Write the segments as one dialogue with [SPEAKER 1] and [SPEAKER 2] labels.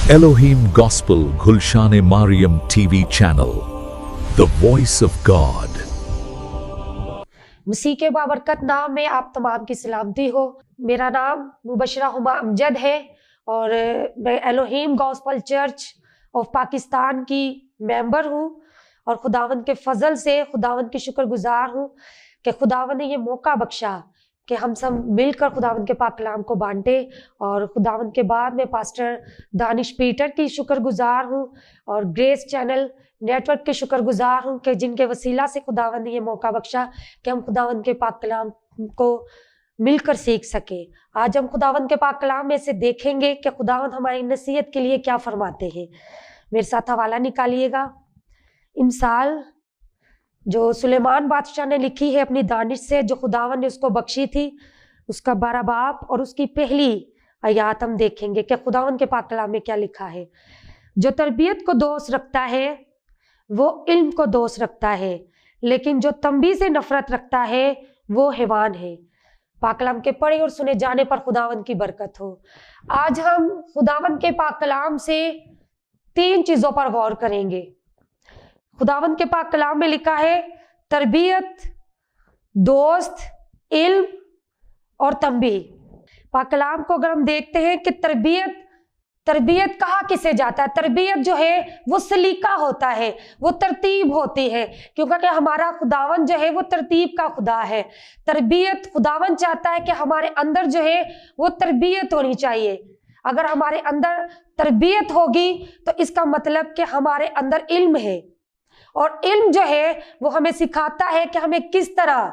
[SPEAKER 1] Elohim Gospel Gulshan-e Mariam TV channel, the voice of God.
[SPEAKER 2] मसीह के बाबरकत नाम में आप तमाम की सलामती हो। मेरा नाम मुबशरा हुमा अमजद है और मैं Elohim gospel church of Pakistan की मेंबर हूँ और खुदावंद के फजल से खुदावंद की शुक्रगुजार हूँ कि खुदावंद ने ये मौका बख्शा कि हम सब मिलकर खुदावंद के पाक कलाम को बांटे। और खुदावंद के बाद मैं पास्टर दानिश पीटर की शुक्रगुजार हूँ और ग्रेस चैनल नेटवर्क के शुक्रगुजार हूँ कि जिनके वसीला से खुदावंद ने ये मौका बख्शा कि हम खुदावंद के पाक कलाम को मिलकर सीख सके। आज हम खुदावंद के पाक कलाम में से देखेंगे कि खुदावंद हमारी नसीहत के लिए क्या फरमाते हैं। मेरे साथ हवाला निकालिएगा। इमसाल जो सुलेमान बादशाह ने लिखी है अपनी दानिश से, जो खुदावंद ने उसको बख्शी थी, उसका 12 बाब और उसकी पहली आयात हम देखेंगे कि खुदावंद के पाक कलाम में क्या लिखा है। जो तरबियत को दोस्त रखता है वो इल्म को दोस्त रखता है, लेकिन जो तंबी से नफरत रखता है वो हैवान है। पाक कलाम के पढ़े और सुने जाने पर खुदावंद की बरकत हो। आज हम खुदावंद के पाक कलाम से 3 चीजों पर गौर करेंगे। खुदावंद के पाक कलाम में लिखा है तरबियत, दोस्त, इल्म और तंबी। पाक कलाम को अगर हम देखते हैं कि तरबियत कहाँ किसे जाता है। तरबियत जो है वो सलीका होता है, वो तरतीब होती है, क्योंकि हमारा खुदावन जो है वो तरतीब का खुदा है। तरबियत खुदावन चाहता है कि हमारे अंदर जो है वो तरबियत होनी चाहिए। अगर हमारे अंदर तरबियत होगी तो इसका मतलब कि हमारे अंदर इल्म है, और इल्म जो है वो हमें सिखाता है कि हमें किस तरह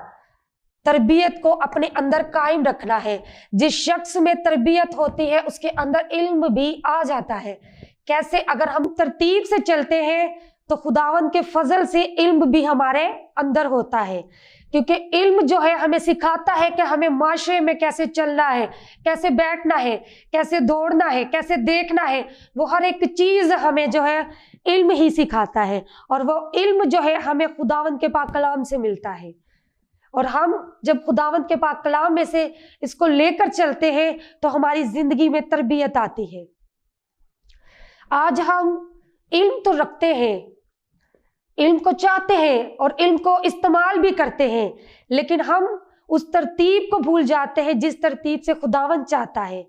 [SPEAKER 2] तरबियत को अपने अंदर कायम रखना है। जिस शख्स में तरबियत होती है उसके अंदर इल्म भी आ जाता है। कैसे? अगर हम तरतीब से चलते हैं तो खुदावंद के फजल से इल्म भी हमारे अंदर होता है, क्योंकि इल्म जो है हमें सिखाता है कि हमें माशरे में कैसे चलना है, कैसे बैठना है, कैसे दौड़ना है, कैसे देखना है। वो हर एक चीज हमें जो है इल्म ही सिखाता है, और वो इल्म जो है हमें खुदावंद के पाक कलाम से मिलता है। और हम जब खुदावंद के पाक कलाम में से इसको लेकर चलते हैं तो हमारी जिंदगी में तरबियत आती है। आज हम इल्म तो रखते हैं, इल्म को चाहते हैं और इल्म को इस्तेमाल भी करते हैं, लेकिन हम उस तरतीब को भूल जाते हैं जिस तरतीब से खुदावंद चाहता है।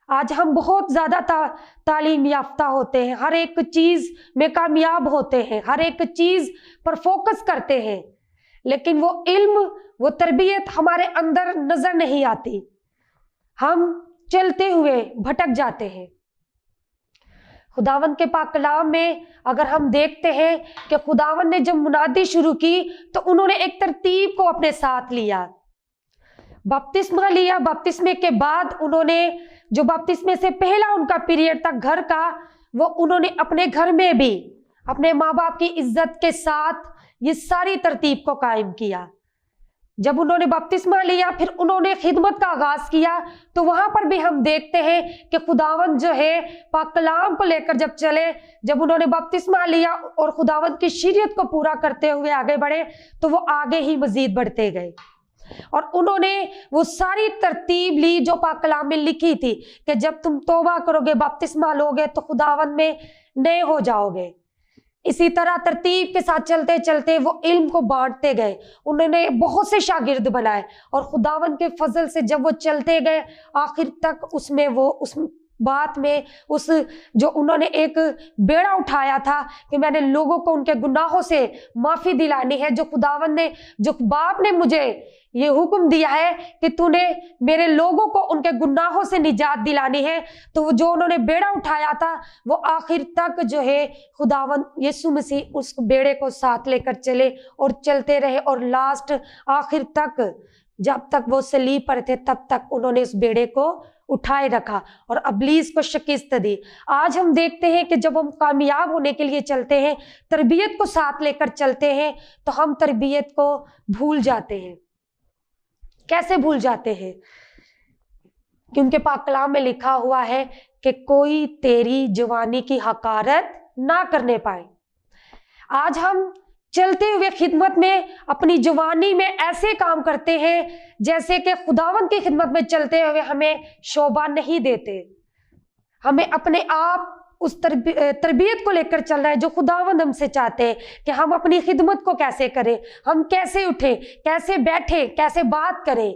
[SPEAKER 2] आज हम बहुत ज्यादा तालीम याफ्ता होते हैं, हर एक चीज में कामयाब होते हैं, हर एक चीज पर फोकस करते हैं, लेकिन वो इल्म, वो तरबियत हमारे अंदर नजर नहीं आती। हम चलते हुए भटक जाते हैं। खुदावंद के पाक कलाम में अगर हम देखते हैं कि खुदावंद ने जब मुनादी शुरू की तो उन्होंने एक तरतीब को अपने साथ लिया। बपतिस्मा लिया, बपतिस्मे के बाद उन्होंने जो बपतिस्मे से पहला उनका पीरियड था घर का, वो उन्होंने अपने घर में भी अपने माँ बाप की इज्जत के साथ ये सारी तरतीब को कायम किया। जब उन्होंने बपतिस्मा लिया फिर उन्होंने खिदमत का आगाज किया, तो वहां पर भी हम देखते हैं कि खुदावंद जो है पाक कलाम को लेकर जब चले, जब उन्होंने बपतिस्मा लिया और खुदावंद की शरीयत को पूरा करते हुए आगे बढ़े, तो वो आगे ही मजीद बढ़ते गए। और उन्होंने वो सारी तरतीब ली जो पाक कलाम में लिखी थी कि जब तुम तौबा करोगे, बपतिस्मा लोगे तो खुदावंद में नए हो जाओगे। इसी तरह तरतीब के साथ चलते चलते वो इल्म को बांटते गए। उन्होंने बहुत से शागिर्द बनाए और खुदावंद के फजल से जब वो चलते गए आखिर तक उसमें वो उस बात में उस जो उन्होंने एक बेड़ा उठाया था कि मैंने लोगों को उनके गुनाहों से माफी दिलानी है। जो खुदावंद ने, जो बाप ने मुझे ये हुक्म दिया है कि तूने मेरे लोगों को उनके गुनाहों से निजात दिलानी है, तो वो जो उन्होंने बेड़ा उठाया था वो आखिर तक जो है खुदावंद यीशु मसीह उस बेड़े को साथ लेकर चले और चलते रहे, और लास्ट आखिर तक जब तक वो सलीब पर थे तब तक उन्होंने उस बेड़े को उठाए रखा और अबलीस को शिकस्त दी। आज हम देखते हैं कि जब हम कामयाब होने के लिए चलते हैं, तरबियत को साथ लेकर चलते हैं, तो हम तरबियत को भूल जाते हैं। कैसे भूल जाते हैं? क्योंकि पाक कलाम में लिखा हुआ है कि कोई तेरी जवानी की हकारत ना करने पाए। आज हम चलते हुए खिदमत में अपनी जवानी में ऐसे काम करते हैं जैसे कि खुदावंद की खिदमत में चलते हुए हमें शोभा नहीं देते। हमें अपने आप उस तरबियत को लेकर चल रहा है जो खुदावंद हमसे चाहते हैं कि हम अपनी खिदमत को कैसे करें, हम कैसे उठें, कैसे बैठें, कैसे बात करें।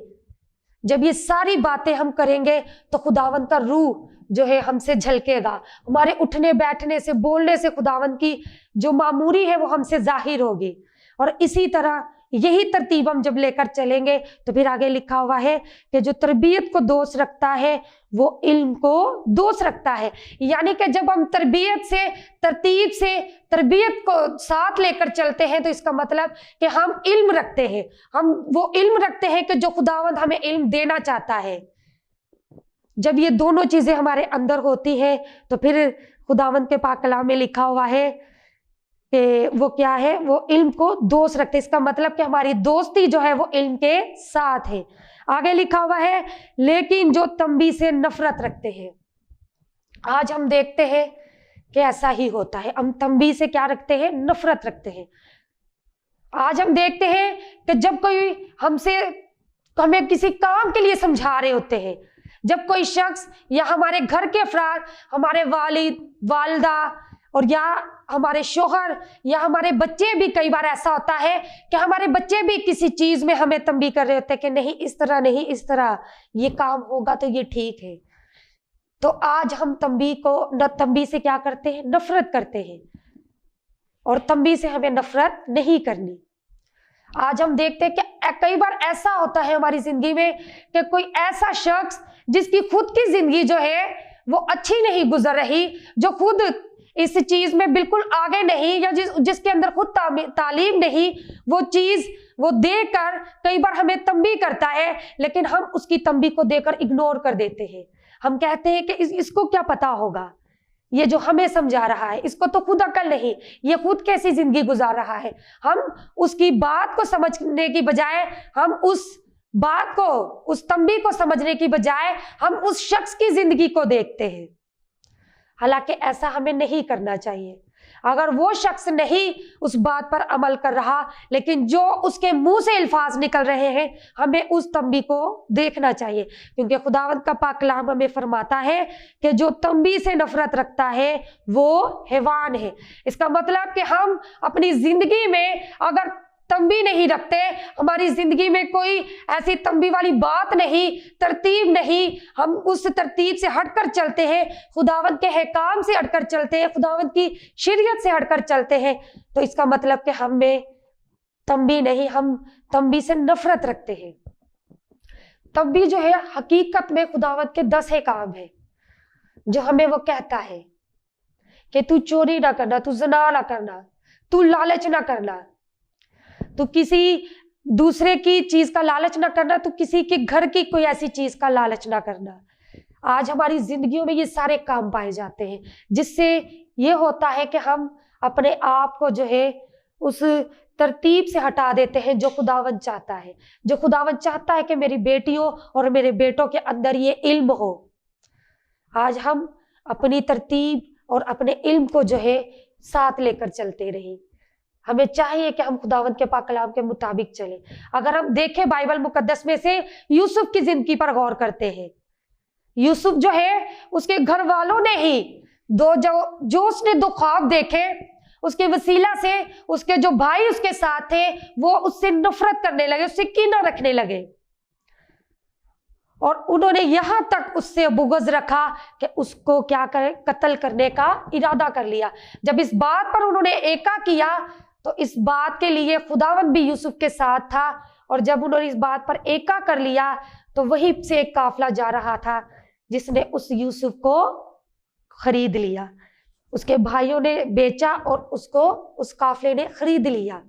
[SPEAKER 2] जब ये सारी बातें हम करेंगे तो खुदावंद का रूह जो है हमसे झलकेगा, हमारे उठने बैठने से, बोलने से खुदावंद की जो मामूरी है वो हमसे जाहिर होगी। और इसी तरह यही तरतीब हम जब लेकर चलेंगे तो फिर आगे लिखा हुआ है कि जो तरबियत को दोस्त रखता है वो इल्म को दोस्त रखता है। यानी कि जब हम तरबियत से, तरतीब से तरबियत को साथ लेकर चलते हैं तो इसका मतलब कि हम इल्म रखते हैं, हम वो इल्म रखते हैं कि जो खुदावंद हमें इल्म देना चाहता है। जब ये दोनों चीजें हमारे अंदर होती है तो फिर खुदावंद के पाक कलाम में लिखा हुआ है कि वो क्या है, वो इल्म को दोस्त रखते। इसका मतलब कि हमारी दोस्ती जो है वो इल्म के साथ है। आगे लिखा हुआ है लेकिन जो तंबी से नफरत रखते हैं। आज हम देखते हैं कि ऐसा ही होता है, हम तंबी से क्या रखते हैं, नफरत रखते हैं। आज हम देखते हैं कि जब कोई हमसे, हमें किसी काम के लिए समझा रहे होते हैं, जब कोई शख्स या हमारे घर के अफराद, हमारे वालिद, वालदा और या हमारे शोहर या हमारे बच्चे भी, कई बार ऐसा होता है कि हमारे बच्चे भी किसी चीज में हमें तंबी कर रहे होते हैं कि नहीं इस तरह नहीं, इस तरह ये काम होगा तो ये ठीक है। तो आज हम तंबी से क्या करते हैं, नफरत करते हैं। और तंबी से हमें नफरत नहीं करनी। आज हम देखते हैं कि कई बार ऐसा होता है हमारी जिंदगी में कि कोई ऐसा शख्स जिसकी खुद की जिंदगी जो है वो अच्छी नहीं गुजर रही, जो खुद इस चीज में बिल्कुल आगे नहीं, या जिसके अंदर खुद तालीम नहीं, वो चीज वो देकर कई बार हमें तंबी करता है, लेकिन हम उसकी तंबी को देकर इग्नोर कर देते हैं। हम कहते हैं कि इसको क्या पता होगा, ये जो हमें समझा रहा है इसको तो खुद अकल नहीं, ये खुद कैसी जिंदगी गुजार रहा है। हम उसकी बात को समझने की बजाय, हम उस बात को, उस तंबी को समझने की बजाय हम उस शख्स की जिंदगी को देखते हैं। हालांकि ऐसा हमें नहीं करना चाहिए। अगर वो शख्स नहीं उस बात पर अमल कर रहा, लेकिन जो उसके मुंह से अल्फाज निकल रहे हैं, हमें उस तंबी को देखना चाहिए। क्योंकि खुदावंद का पाक कलाम हमें फरमाता है कि जो तंबी से नफरत रखता है वो हैवान है। इसका मतलब कि हम अपनी जिंदगी में अगर तंबी नहीं रखते, हमारी जिंदगी में कोई ऐसी तंबी वाली बात नहीं, तरतीब नहीं, हम उस तरतीब से हटकर चलते हैं, खुदावंद के हकाम से हटकर चलते हैं, खुदावंद की शरीयत से हटकर चलते हैं, तो इसका मतलब कि हम में तंबी नहीं, हम तंबी से नफरत रखते हैं। तंबी जो है हकीकत में खुदावंद के 10 हकाम है जो हमें वो कहता है कि तू चोरी ना करना, तू ज़िना ना करना, तू लालच ना करना, तो किसी दूसरे की चीज का लालच ना करना, तो किसी के घर की कोई ऐसी चीज का लालच ना करना। आज हमारी जिंदगियों में ये सारे काम पाए जाते हैं, जिससे ये होता है कि हम अपने आप को जो है उस तरतीब से हटा देते हैं जो खुदावंद चाहता है। जो खुदावंद चाहता है कि मेरी बेटियों और मेरे बेटों के अंदर ये इल्म हो। आज हम अपनी तरतीब और अपने इल्म को जो है साथ लेकर चलते रहे। हमें चाहिए कि हम खुदावंद के पाक कलाम के मुताबिक चलें। अगर हम देखें बाइबल मुकद्दस में से यूसुफ की जिंदगी पर गौर करते हैं, यूसुफ जो है उसके घर वालों ने ही जो उसने 2 ख्वाब देखे, उसके वसीला से उसके जो भाई उसके साथ थे वो उससे नफरत करने लगे, उससे कीना रखने लगे, और उन्होंने यहां तक उससे बुग़्ज़ रखा कि उसको क्या करे, कत्ल करने का इरादा कर लिया। जब इस बात पर उन्होंने एका किया तो इस बात के लिए खुदावंद भी यूसुफ के साथ था, और जब उन्होंने इस बात पर एका कर लिया तो वहीं से एक काफिला जा रहा था जिसने उस यूसुफ को खरीद लिया। उसके भाइयों ने बेचा और उसको उस काफिले ने खरीद लिया।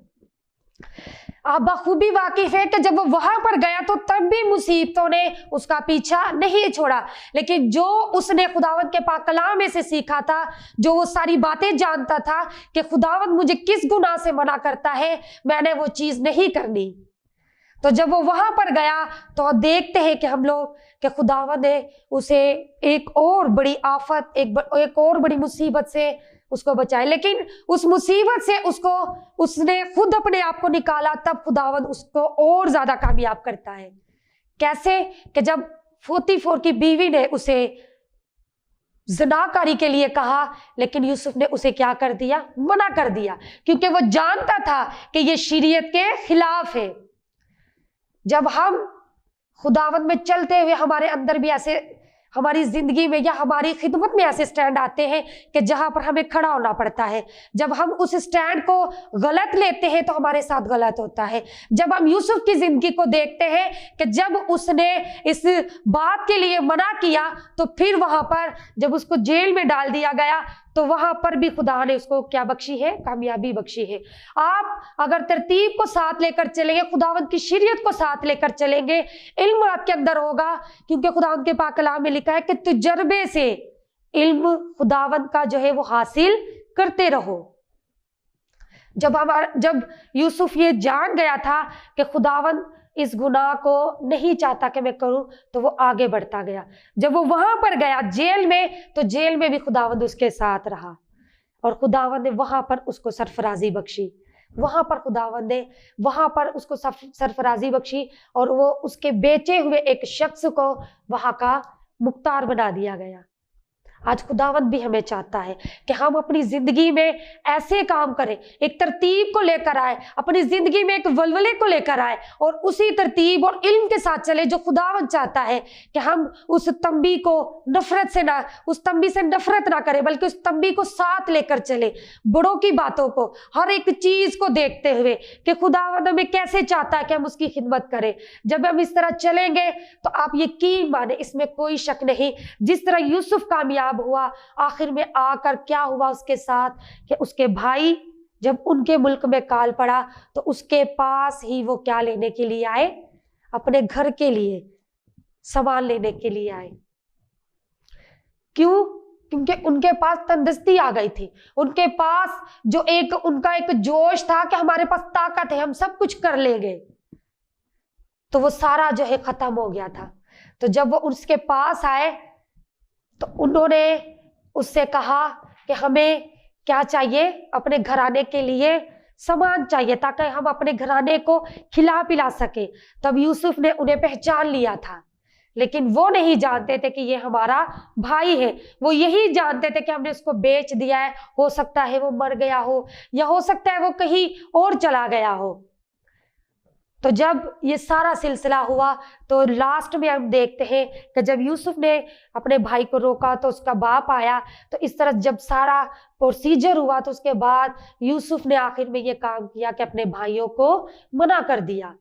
[SPEAKER 2] आप बखूबी वाकिफ है कि जब वो वहां पर गया तो तब भी मुसीबतों ने उसका पीछा नहीं छोड़ा, लेकिन जो उसने खुदावंद के पाक कलाम में से सीखा था, जो वो सारी बातें जानता था कि खुदावंद मुझे किस गुनाह से मना करता है, मैंने वो चीज नहीं करनी। तो जब वो वहां पर गया तो देखते हैं कि हम लोग कि खुदावंद ने उसे एक और बड़ी आफत, एक और बड़ी मुसीबत से उसको बचाए, लेकिन उस मुसीबत से उसने खुद अपने आप को निकाला, तब खुदावंद उसको और ज्यादा कामयाब करता है। कैसे कि जब 44 की बीवी ने उसे ज़िनाकारी के लिए कहा, लेकिन यूसुफ ने उसे क्या कर दिया, मना कर दिया, क्योंकि वो जानता था कि ये शरीयत के खिलाफ है। जब हम खुदावंद में चलते हुए हमारे अंदर भी ऐसे, हमारी जिंदगी में या हमारी खिदमत में ऐसे स्टैंड आते हैं कि जहां पर हमें खड़ा होना पड़ता है, जब हम उस स्टैंड को गलत लेते हैं तो हमारे साथ गलत होता है। जब हम यूसुफ की जिंदगी को देखते हैं कि जब उसने इस बात के लिए मना किया तो फिर वहां पर जब उसको जेल में डाल दिया गया तो वहां पर भी खुदा ने उसको क्या बख्शी है, कामयाबी बख्शी है। आप अगर तरतीब को साथ लेकर चलेंगे, खुदावंद की शरीयत को साथ लेकर चलेंगे, इल्म आपके अंदर होगा, क्योंकि खुदावंद के पाक कलाम में लिखा है कि तजर्बे से इल्म खुदावंद का जो है वो हासिल करते रहो। जब यूसुफ ये जान गया था कि खुदावंद इस गुनाह को नहीं चाहता कि मैं करूं, तो वो आगे बढ़ता गया। जब वो वहां पर गया जेल में, तो जेल में भी खुदावंद उसके साथ रहा और खुदावंद ने वहां पर उसको सरफराजी बख्शी। वहां पर खुदावंद ने वहां पर उसको सरफराजी बख्शी और वो उसके बेचे हुए एक शख्स को वहां का मुख्तार बना दिया गया। आज खुदावंद भी हमें चाहता है कि हम अपनी जिंदगी में ऐसे काम करें, एक तरतीब को लेकर आए, अपनी जिंदगी में एक वलवले को लेकर आए और उसी तरतीब और इल्म के साथ चले जो खुदावंद चाहता है कि हम उस तंबी को नफरत से ना, उस तंबी से नफरत ना करें, बल्कि उस तंबी को साथ लेकर चले, बड़ों की बातों को, हर एक चीज को देखते हुए कि खुदावंद हमें कैसे चाहता है कि हम उसकी खिदमत करें। जब हम इस तरह चलेंगे तो आप यकीन माने, इसमें कोई शक नहीं, जिस तरह यूसुफ कामयाब हुआ, आखिर में आकर क्या हुआ उसके साथ कि उसके भाई जब उनके मुल्क में काल पड़ा तो उसके पास ही वो क्या लेने के लिए आए, अपने घर के लिए सामान लेने के लिए आए। क्यों? क्योंकि उनके पास तंदुरुस्ती आ गई थी, उनके पास जो एक उनका एक जोश था कि हमारे पास ताकत है, हम सब कुछ कर लेंगे, तो वो सारा जो है खत्म हो गया था। तो जब वो उसके पास आए तो उन्होंने उससे कहा कि हमें क्या चाहिए, अपने घराने के लिए सामान चाहिए ताकि हम अपने घराने को खिला पिला सके। तब यूसुफ ने उन्हें पहचान लिया था, लेकिन वो नहीं जानते थे कि ये हमारा भाई है। वो यही जानते थे कि हमने उसको बेच दिया है, हो सकता है वो मर गया हो या हो सकता है वो कहीं और चला गया हो। तो जब ये सारा सिलसिला हुआ तो लास्ट में हम देखते हैं कि जब यूसुफ ने अपने भाई को रोका तो उसका बाप आया। तो इस तरह जब सारा प्रोसीजर हुआ तो उसके बाद यूसुफ ने आखिर में ये काम किया कि अपने भाइयों को मना कर दिया,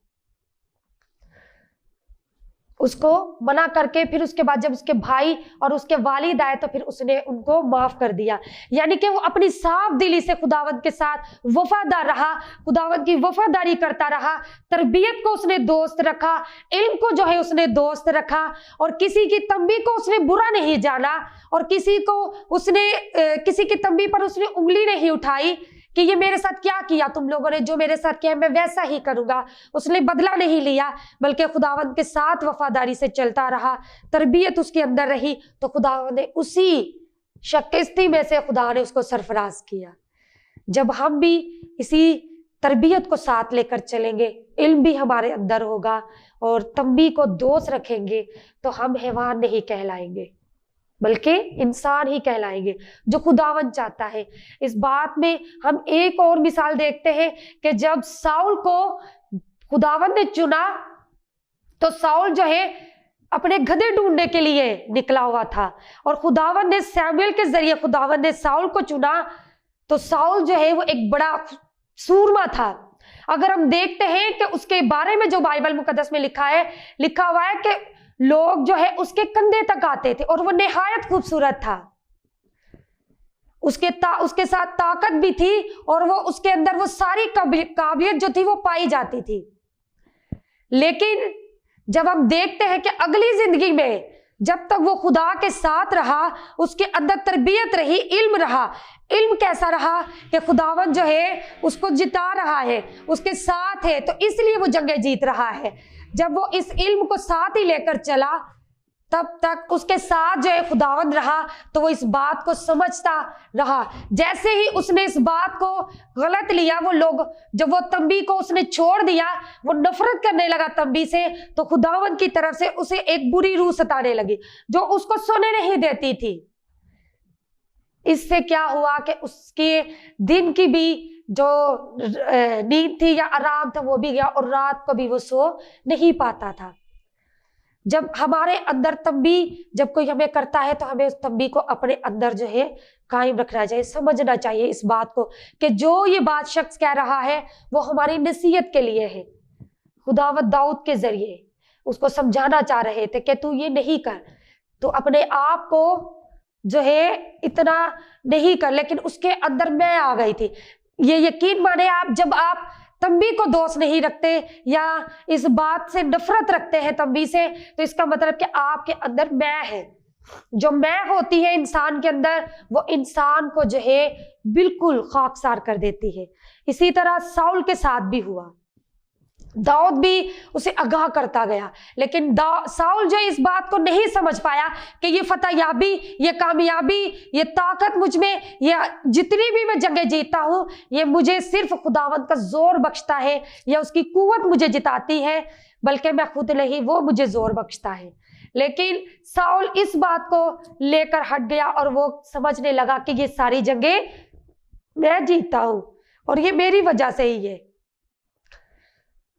[SPEAKER 2] उसको मना करके फिर उसके बाद जब उसके भाई और उसके वालिद आए तो फिर उसने उनको माफ कर दिया। यानी कि वो अपनी साफ दिली से खुदावंद के साथ वफादार रहा, खुदावंद की वफादारी करता रहा, तरबियत को उसने दोस्त रखा, इल्म को जो है उसने दोस्त रखा और किसी की तंबी को उसने बुरा नहीं जाना और किसी की तंबी पर उसने उंगली नहीं उठाई कि ये मेरे साथ क्या किया तुम लोगों ने, जो मेरे साथ किया मैं वैसा ही करूंगा। उसने बदला नहीं लिया, बल्कि खुदावंद के साथ वफादारी से चलता रहा, तरबियत उसके अंदर रही। तो खुदावंद ने उसी शिकस्ती में से खुदा ने उसको सरफराज किया। जब हम भी इसी तरबियत को साथ लेकर चलेंगे, इल्म भी हमारे अंदर होगा और तंबी को दोस्त रखेंगे, तो हम हैवान नहीं कहलाएंगे बल्कि इंसान ही कहलाएंगे, जो खुदावंद चाहता है। इस बात में हम एक और मिसाल देखते हैं कि जब साउल को खुदावंद ने चुना तो साउल जो है अपने गधे ढूंढने के लिए निकला हुआ था और खुदावंद ने सैमुएल के जरिए खुदावंद ने साउल को चुना। तो साउल जो है वो एक बड़ा सूरमा था। अगर हम देखते हैं कि उसके बारे में जो बाइबल मुकद्दस में लिखा हुआ है कि लोग जो है उसके कंधे तक आते थे और वो निहायत खूबसूरत था, उसके साथ ताकत भी थी और वो उसके अंदर वो सारी काबिलियत जो थी वो पाई जाती थी। लेकिन जब हम देखते हैं कि अगली जिंदगी में जब तक वो खुदा के साथ रहा, उसके अंदर तरबियत रही, इल्म रहा। इल्म कैसा रहा कि खुदावंद जो है उसको जिता रहा है, उसके साथ है, तो इसलिए वो जंगें जीत रहा है। जब वो इस इल्म को साथ ही लेकर चला, तब तक उसके साथ जो है खुदावंद रहा, तो वो इस बात को समझता रहा। जैसे ही उसने इस बात को गलत लिया, वो लोग जब वो तंबी को उसने छोड़ दिया, वो नफरत करने लगा तंबी से, तो खुदावंद की तरफ से उसे एक बुरी रूह सताने लगी जो उसको सोने नहीं देती थी। इससे क्या हुआ कि उसके दिन की भी जो नींद थी या आराम था वो भी गया, और रात को भी वो सो नहीं पाता था। जब हमारे अंदर तंबी जब कोई हमें करता है तो हमें उस तंबी को अपने अंदर जो है कायम रखना चाहिए, समझना चाहिए इस बात को कि जो ये बात शख्स कह रहा है वो हमारी नसीहत के लिए है। खुदावंद दाऊद के जरिए उसको समझाना चाह रहे थे कि तू ये नहीं कर, तो अपने आप को जो है इतना नहीं कर, लेकिन उसके अंदर मैं आ गई थी। ये यकीन माने आप, जब आप तंबी को दोष नहीं रखते या इस बात से नफरत रखते हैं तंबी से, तो इसका मतलब कि आपके अंदर मैं है। जो मैं होती है इंसान के अंदर, वो इंसान को जो है बिल्कुल खाकसार कर देती है। इसी तरह साउल के साथ भी हुआ, दाऊद भी उसे आगाह करता गया, लेकिन साउल जो इस बात को नहीं समझ पाया कि ये फतहयाबी, ये कामयाबी, ये ताकत मुझ में, ये जितनी भी मैं जंगें जीतता हूँ, ये मुझे सिर्फ खुदावंद का जोर बख्शता है या उसकी कुव्वत मुझे जिताती है, बल्कि मैं खुद नहीं, वो मुझे जोर बख्शता है। लेकिन साउल इस बात को लेकर हट गया और वो समझने लगा कि ये सारी जंगें मैं जीतता हूं और ये मेरी वजह से ही है।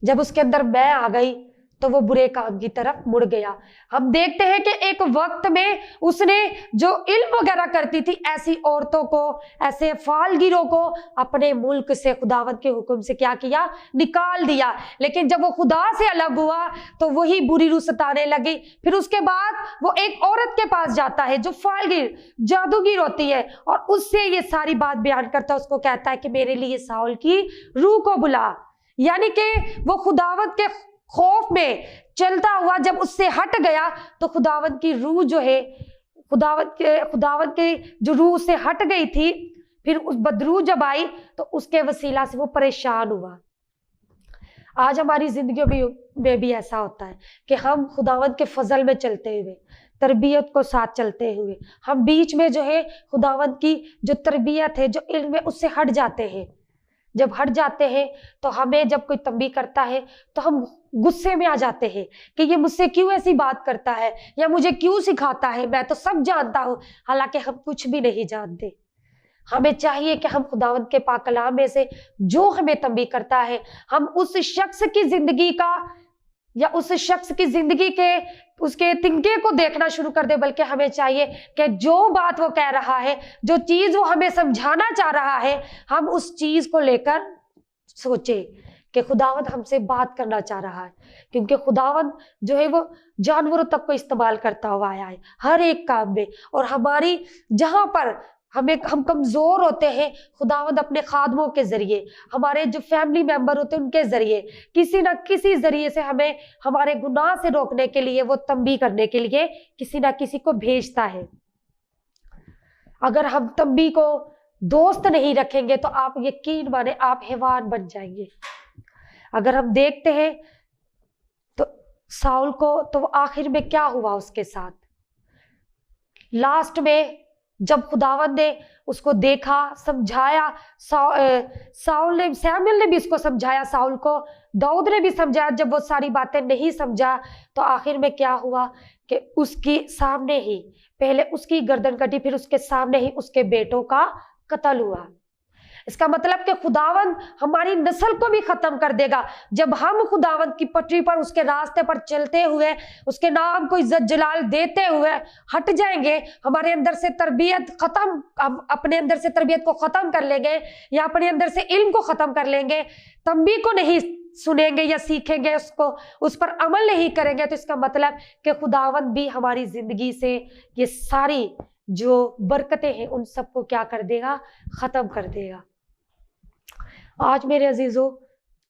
[SPEAKER 2] जब उसके अंदर मैं आ गई तो वो बुरे काम की तरफ मुड़ गया। हम देखते हैं कि एक वक्त में उसने जो इल्म वगैरह करती थी, ऐसी औरतों को, ऐसे फालगिरों को अपने मुल्क से खुदावंद के हुक्म से क्या किया, निकाल दिया। लेकिन जब वो खुदा से अलग हुआ तो वही बुरी रूह सताने लगी। फिर उसके बाद वो एक औरत के पास जाता है जो फालगिर, जादूगर होती है, और उससे ये सारी बात बयान करता है। उसको कहता है कि मेरे लिए साउल की रूह को बुला, यानी कि वो खुदावंद के खौफ में चलता हुआ जब उससे हट गया तो खुदावंद की रूह जो है, खुदावंद के जो रूह उससे हट गई थी, फिर उस बदरूह जब आई तो उसके वसीला से वो परेशान हुआ। आज हमारी जिंदगियों में भी ऐसा होता है कि हम खुदावंद के फजल में चलते हुए, तरबियत को साथ चलते हुए, हम बीच में जो है खुदावंद की जो तरबियत है, जो इल्म है, उससे हट जाते हैं। जब हट जाते हैं तो हमें जब कोई तंबी करता है तो हम गुस्से में आ जाते हैं कि ये मुझसे क्यों ऐसी बात करता है या मुझे क्यों सिखाता है, मैं तो सब जानता हूँ। हालांकि हम कुछ भी नहीं जानते। हमें चाहिए कि हम खुदावंद के पाक कलाम में से जो हमें तंबी करता है, हम उस शख्स की जिंदगी का या उस शख्स की जिंदगी के उसके तिनके को देखना शुरू कर दे, बल्कि हमें चाहिए कि जो बात वो कह रहा है, जो चीज वो हमें समझाना चाह रहा है, हम उस चीज को लेकर सोचे कि खुदावंद हमसे बात करना चाह रहा है। क्योंकि खुदावंद जो है वो जानवरों तक को इस्तेमाल करता हुआ आया है हर एक काम में, और हमारी जहां पर हम कमजोर होते हैं, खुदावंद अपने खादमों के जरिए, हमारे जो फैमिली मेंबर होते हैं उनके जरिए, किसी ना किसी जरिए से हमें हमारे गुनाह से रोकने के लिए, वो तंबी करने के लिए किसी ना किसी को भेजता है। अगर हम तंबी को दोस्त नहीं रखेंगे तो आप यकीन माने आप हैवान बन जाएंगे। अगर हम देखते हैं तो साउल को, तो आखिर में क्या हुआ उसके साथ, लास्ट में जब खुदावंद ने उसको देखा, समझाया, सैमुएल ने भी इसको समझाया, साउल को दाऊद ने भी समझाया। जब वो सारी बातें नहीं समझा तो आखिर में क्या हुआ कि उसके सामने ही पहले उसकी गर्दन कटी, फिर उसके सामने ही उसके बेटों का कत्ल हुआ। इसका मतलब कि खुदावंद हमारी नस्ल को भी खत्म कर देगा जब हम खुदावंद की पटरी पर, उसके रास्ते पर चलते हुए, उसके नाम को इज्जत जलाल देते हुए हट जाएंगे। हमारे अंदर से तरबियत खत्म, हम अपने अंदर से तरबियत को खत्म कर लेंगे या अपने अंदर से इल्म को खत्म कर लेंगे, तंबी को नहीं सुनेंगे या सीखेंगे, उसको उस पर अमल नहीं करेंगे, तो इसका मतलब कि खुदावंद भी हमारी जिंदगी से ये सारी जो बरकतें हैं उन सबको क्या कर देगा, खत्म कर देगा। आज मेरे अजीजों,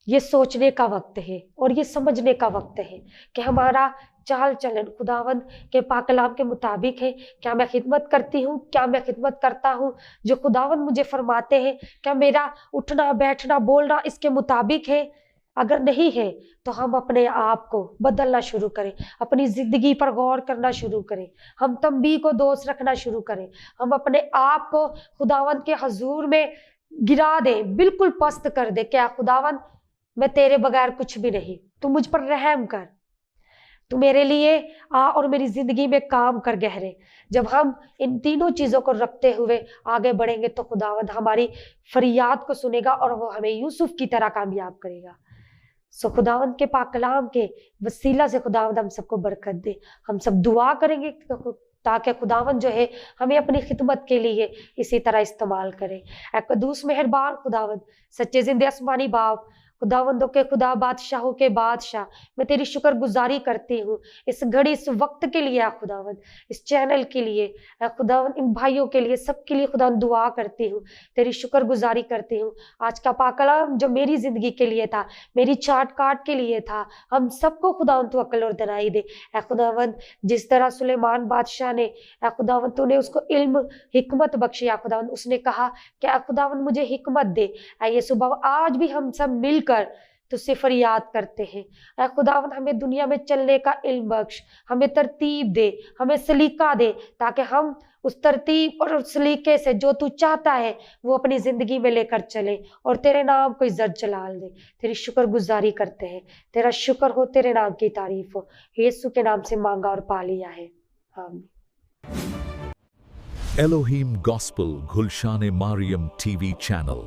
[SPEAKER 2] ये सोचने का वक्त है और ये समझने का वक्त है कि हमारा चाल चलन खुदावंद के पाक कलाम के मुताबिक है। क्या मैं खिदमत करती हूँ, क्या मैं खिदमत करता हूँ जो खुदावंद मुझे फरमाते हैं? क्या मेरा उठना बैठना बोलना इसके मुताबिक है? अगर नहीं है तो हम अपने आप को बदलना शुरू करें, अपनी जिंदगी पर गौर करना शुरू करें, हम तंबी को दोस्त रखना शुरू करें, हम अपने आप को खुदावंद के हजूर में गिरा दे, बिल्कुल पस्त कर दे। क्या खुदावंद, मैं तेरे बगैर कुछ भी नहीं, तू मुझ पर रहम कर, तू मेरे लिए आ और मेरी जिंदगी में काम कर गहरे। जब हम इन तीनों चीजों को रखते हुए आगे बढ़ेंगे तो खुदावंद हमारी फरियाद को सुनेगा और वो हमें यूसुफ की तरह कामयाब करेगा। सो खुदावंद के पाक कलाम के वसीला से खुदावंद हम सबको बरकत दे। हम सब दुआ करेंगे ताकि खुदावंद जो है हमें अपनी खिदमत के लिए इसी तरह इस्तेमाल करे। ऐ कदूस मेहरबान खुदावंद, सच्चे जिंदे आसमानी बाप, खुदावंदों के खुदा, बादशाहों के बादशाह, मैं तेरी शुक्रगुजारी करती हूँ इस घड़ी, इस वक्त के लिए। खुदावंद इस चैनल के लिए, खुदावंद इन भाइयों के लिए, सबके लिए खुदावंद दुआ करती हूँ, तेरी शुक्रगुजारी करती हूँ। आज का पाक कलाम जो मेरी जिंदगी के लिए था, मेरी चाट काट के लिए था, हम सबको खुदावंद तू अक्ल और दनाई दे। ऐ खुदावंद जिस तरह सुलेमान बादशाह ने, ऐ खुदावंद तूने उसको इल्म हिकमत बख्शी। ऐ खुदावंद उसने कहा कि ऐ खुदावंद मुझे हिकमत दे। ऐ यीशु बाबा आज भी हम सब मिलकर तुझसे फरियाद करते हैं। ऐ खुदावंद हमें दुनिया में चलने का इल्म बख्श, हमें तरतीब दे, हमें सलीका दे, ताकि हम उस तरतीब और उस सलीके से जो तू चाहता है वो अपनी जिंदगी में लेकर चले और तेरे नाम को इज्जत जलाल दे। तेरी शुक्रगुजारी करते हैं, तेरा शुक्र हो, तेरे नाम की तारीफ हो। यीशु के नाम से मांगा और पा लिया है, आमीन।
[SPEAKER 1] Elohim Gospel Gulshan-e Mariam TV channel,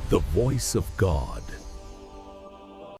[SPEAKER 1] the voice of God.